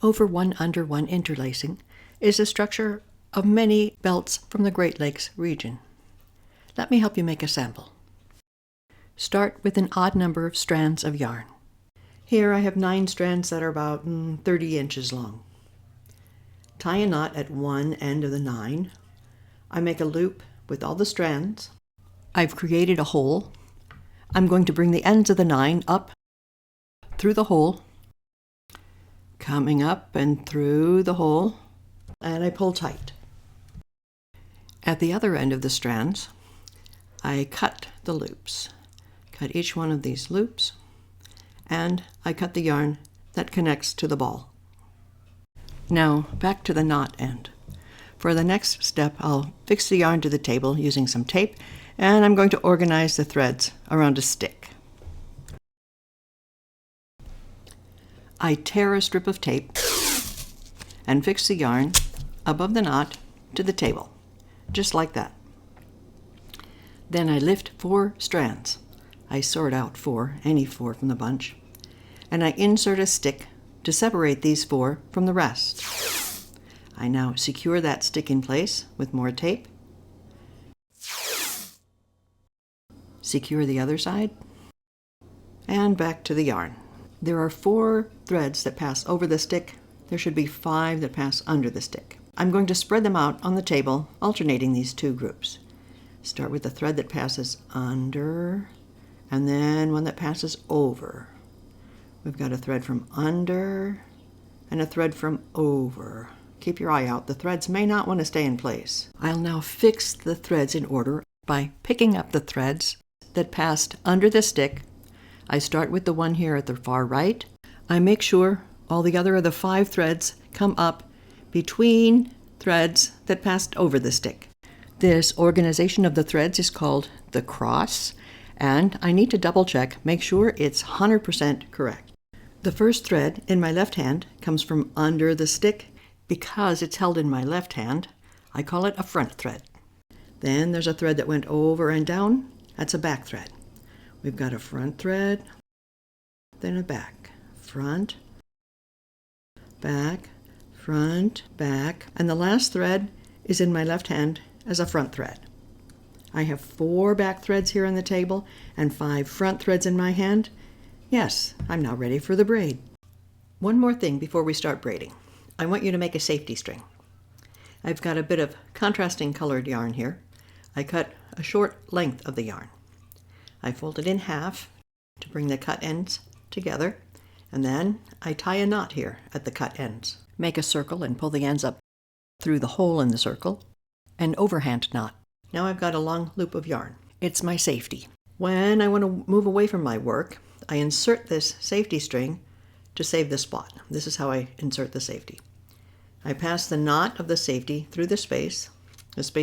Over one under one interlacing is the structure of many belts from the Great Lakes region. Let me help you make a sample. Start with an odd number of strands of yarn. Here I have 9 strands that are about 30 inches long. Tie a knot at one end of the 9. I make a loop with all the strands. I've created a hole. I'm going to bring the ends of the 9 up through the hole, coming up and through the hole, and I pull tight. At the other end of the strands, I cut the loops. Cut each one of these loops, and I cut the yarn that connects to the ball. Now back to the knot end. For the next step, I'll fix the yarn to the table using some tape, and I'm going to organize the threads around a stick. I tear a strip of tape and fix the yarn above the knot to the table, just like that. Then I lift 4 strands. I sort out 4, any 4 from the bunch, and I insert a stick to separate these 4 from the rest. I now secure that stick in place with more tape. Secure the other side, and back to the yarn. There are 4 threads that pass over the stick. There should be 5 that pass under the stick. I'm going to spread them out on the table, alternating these 2 groups. Start with the thread that passes under, and then one that passes over. We've got a thread from under and a thread from over. Keep your eye out. The threads may not want to stay in place. I'll now fix the threads in order by picking up the threads that passed under the stick. I start with the one here at the far right. I make sure all the other of the 5 threads come up between threads that passed over the stick. This organization of the threads is called the cross, and I need to double check, make sure it's 100% correct. The first thread in my left hand comes from under the stick. Because it's held in my left hand, I call it a front thread. Then there's a thread that went over and down. That's a back thread. We've got a front thread, then a back. Front, back, front, back. And the last thread is in my left hand as a front thread. I have 4 back threads here on the table and 5 front threads in my hand. Yes, I'm now ready for the braid. One more thing before we start braiding. I want you to make a safety string. I've got a bit of contrasting colored yarn here. I cut a short length of the yarn. I fold it in half to bring the cut ends together, and then I tie a knot here at the cut ends. Make a circle and pull the ends up through the hole in the circle. An overhand knot. Now I've got a long loop of yarn. It's my safety. When I want to move away from my work, I insert this safety string to save the spot. This is how I insert the safety. I pass the knot of the safety through the space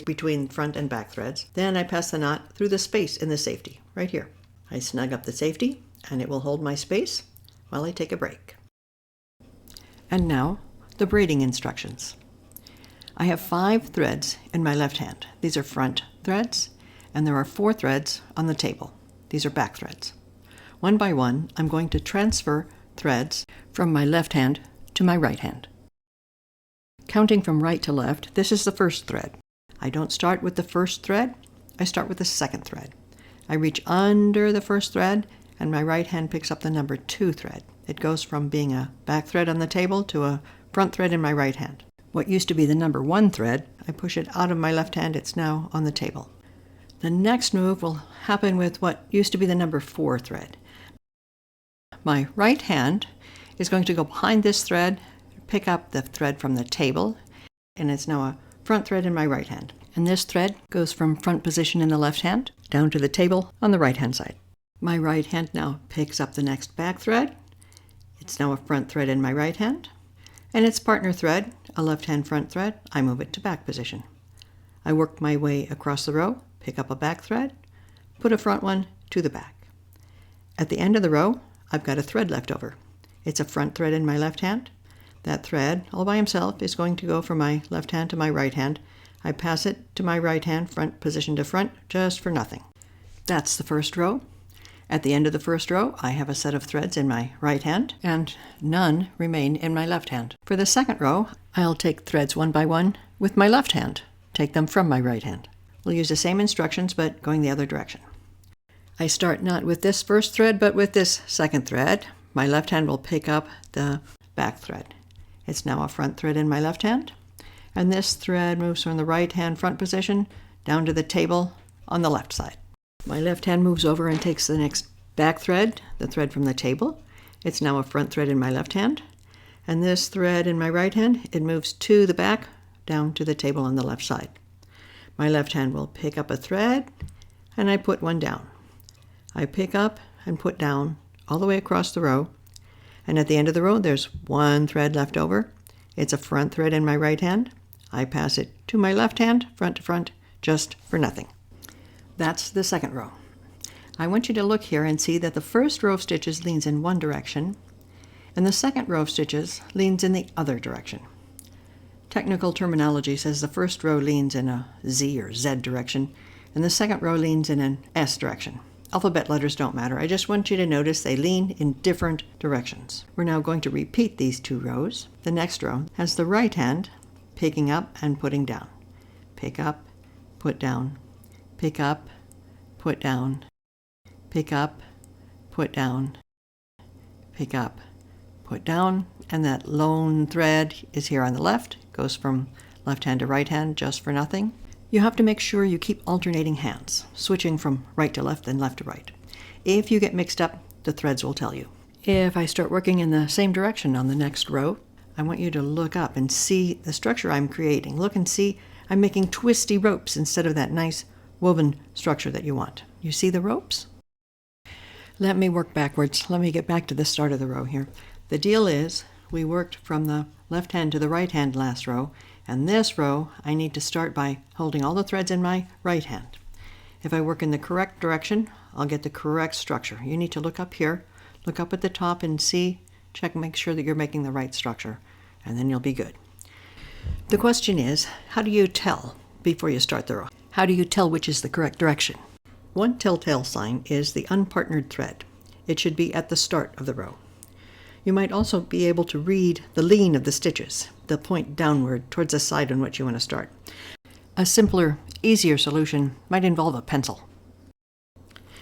between front and back threads. Then I pass the knot through the space in the safety, right here. I snug up the safety, and it will hold my space while I take a break. And now, the braiding instructions. I have 5 threads in my left hand. These are front threads, and there are 4 threads on the table. These are back threads. One by one, I'm going to transfer threads from my left hand to my right hand. Counting from right to left, this is the first thread. I don't start with the first thread, I start with the second thread. I reach under the first thread, and my right hand picks up the number 2 thread. It goes from being a back thread on the table to a front thread in my right hand. What used to be the number 1 thread, I push it out of my left hand, it's now on the table. The next move will happen with what used to be the number 4 thread. My right hand is going to go behind this thread, pick up the thread from the table, and it's now a front thread in my right hand. And this thread goes from front position in the left hand down to the table on the right hand side. My right hand now picks up the next back thread. It's now a front thread in my right hand, and its partner thread, a left hand front thread, I move it to back position. I work my way across the row, pick up a back thread, put a front one to the back. At the end of the row, I've got a thread left over. It's a front thread in my left hand. That thread, all by himself, is going to go from my left hand to my right hand. I pass it to my right hand, front position to front, just for nothing. That's the first row. At the end of the first row, I have a set of threads in my right hand, and none remain in my left hand. For the second row, I'll take threads one by one with my left hand, take them from my right hand. We'll use the same instructions, but going the other direction. I start not with this first thread, but with this second thread. My left hand will pick up the back thread. It's now a front thread in my left hand, and this thread moves from the right hand front position down to the table on the left side. My left hand moves over and takes the next back thread, the thread from the table. It's now a front thread in my left hand, and this thread in my right hand, it moves to the back, down to the table on the left side. My left hand will pick up a thread, and I put one down. I pick up and put down all the way across the row, and at the end of the row there's one thread left over. It's a front thread in my right hand. I pass it to my left hand, front to front, just for nothing. That's the second row. I want you to look here and see that the first row of stitches leans in one direction, and the second row of stitches leans in the other direction. Technical terminology says the first row leans in a Z or Z direction, and the second row leans in an S direction. Alphabet letters don't matter. I just want you to notice they lean in different directions. We're now going to repeat these two rows. The next row has the right hand picking up and putting down. Pick up, put down, pick up, put down, pick up, put down, pick up, put down, and that lone thread is here on the left, goes from left hand to right hand just for nothing. You have to make sure you keep alternating hands, switching from right to left and left to right. If you get mixed up, the threads will tell you. If I start working in the same direction on the next row, I want you to look up and see the structure I'm creating. Look and see I'm making twisty ropes instead of that nice woven structure that you want. You see the ropes? Let me work backwards. Let me get back to the start of the row here. The deal is we worked from the left hand to the right hand last row, and this row I need to start by holding all the threads in my right hand. If I work in the correct direction, I'll get the correct structure. You need to look up here, look up at the top and see, check, make sure that you're making the right structure, and then you'll be good. The question is, how do you tell before you start the row? How do you tell which is the correct direction? One telltale sign is the unpartnered thread. It should be at the start of the row. You might also be able to read the lean of the stitches, the point downward towards the side on which you want to start. A simpler, easier solution might involve a pencil.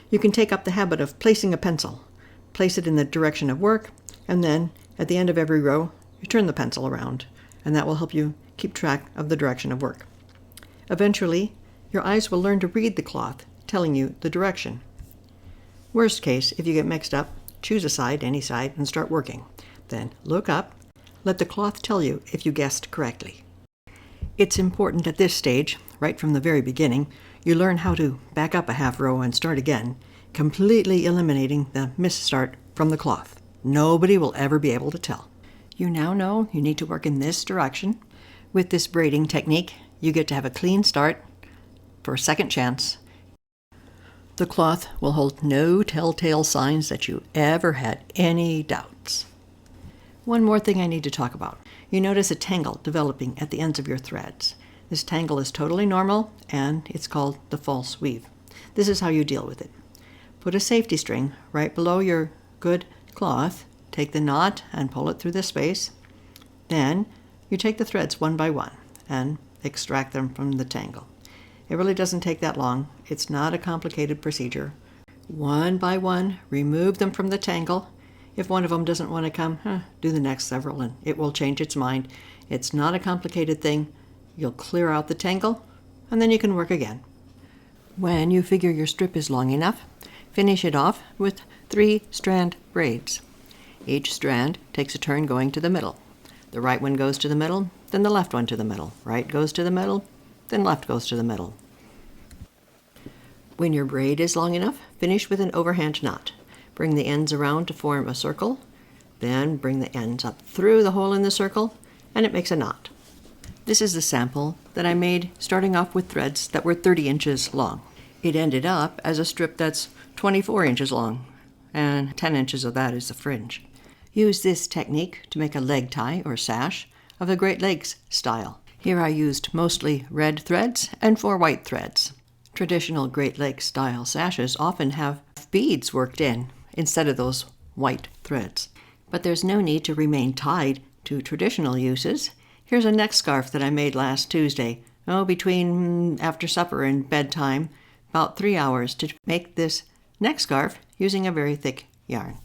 You can take up the habit of placing a pencil, place it in the direction of work, and then at the end of every row, you turn the pencil around, and that will help you keep track of the direction of work. Eventually, your eyes will learn to read the cloth, telling you the direction. Worst case, if you get mixed up, choose a side, any side, and start working. Then look up, let the cloth tell you if you guessed correctly. It's important at this stage, right from the very beginning, you learn how to back up a half row and start again, completely eliminating the misstart from the cloth. Nobody will ever be able to tell. You now know you need to work in this direction. With this braiding technique, you get to have a clean start for a second chance. The cloth will hold no telltale signs that you ever had any doubts. One more thing I need to talk about. You notice a tangle developing at the ends of your threads. This tangle is totally normal, and it's called the false weave. This is how you deal with it. Put a safety string right below your good cloth, take the knot and pull it through the space. Then you take the threads one by one and extract them from the tangle. It really doesn't take that long. It's not a complicated procedure. One by one, remove them from the tangle. If one of them doesn't want to come, do the next several and it will change its mind. It's not a complicated thing. You'll clear out the tangle and then you can work again. When you figure your strip is long enough, finish it off with 3-strand braids. Each strand takes a turn going to the middle. The right one goes to the middle, then the left one to the middle. Right goes to the middle, then left goes to the middle. When your braid is long enough, finish with an overhand knot. Bring the ends around to form a circle, then bring the ends up through the hole in the circle, and it makes a knot. This is the sample that I made starting off with threads that were 30 inches long. It ended up as a strip that's 24 inches long, and 10 inches of that is the fringe. Use this technique to make a leg tie or sash of the Great Lakes style. Here I used mostly red threads and 4 white threads. Traditional Great Lakes style sashes often have beads worked in instead of those white threads. But there's no need to remain tied to traditional uses. Here's a neck scarf that I made last Tuesday. Between after supper and bedtime, about 3 hours to make this neck scarf using a very thick yarn.